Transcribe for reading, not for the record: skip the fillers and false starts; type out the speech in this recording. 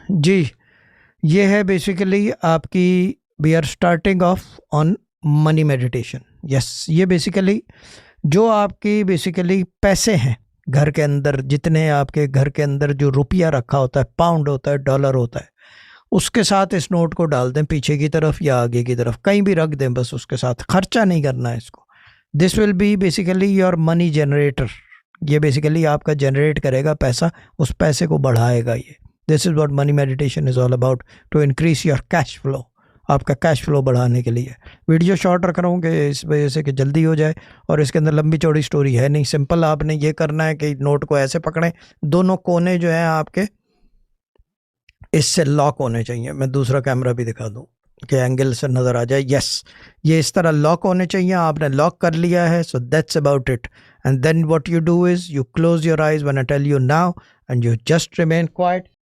जी, ये है बेसिकली आपकी we are starting off on money meditation. Yes, ये बेसिकली जो आपकी बेसिकली पैसे हैं घर के अंदर, जितने आपके घर के अंदर जो रुपया रखा होता है, पाउंड होता है, डॉलर होता है, उसके साथ इस नोट को डाल दें पीछे की तरफ या आगे की तरफ, कहीं भी रख दें, बस उसके साथ खर्चा नहीं करना है इसको। This will be basically your money generator. ये बेसिकली आपका जनरेट करेगा पैसा, उस पैसे को बढ़ाएगा ये। This is what money meditation is all about, to increase your cash flow, आपका कैश फ्लो बढ़ाने के लिए। वीडियो शॉर्ट रख रहा हूँ कि इस वजह से कि जल्दी हो जाए, और इसके अंदर लंबी चौड़ी स्टोरी है नहीं। सिंपल आपने ये करना है कि नोट को ऐसे पकड़ें, दोनों कोने जो हैं आपके इससे लॉक होने चाहिए। मैं दूसरा कैमरा भी दिखा दूँ कि एंगल से नज़र आ जाए। यस, ये इस तरह लॉक होने चाहिए। आपने लॉक कर लिया है, so that's about it. And then what you do is you close your eyes when I tell you now, and you just remain quite.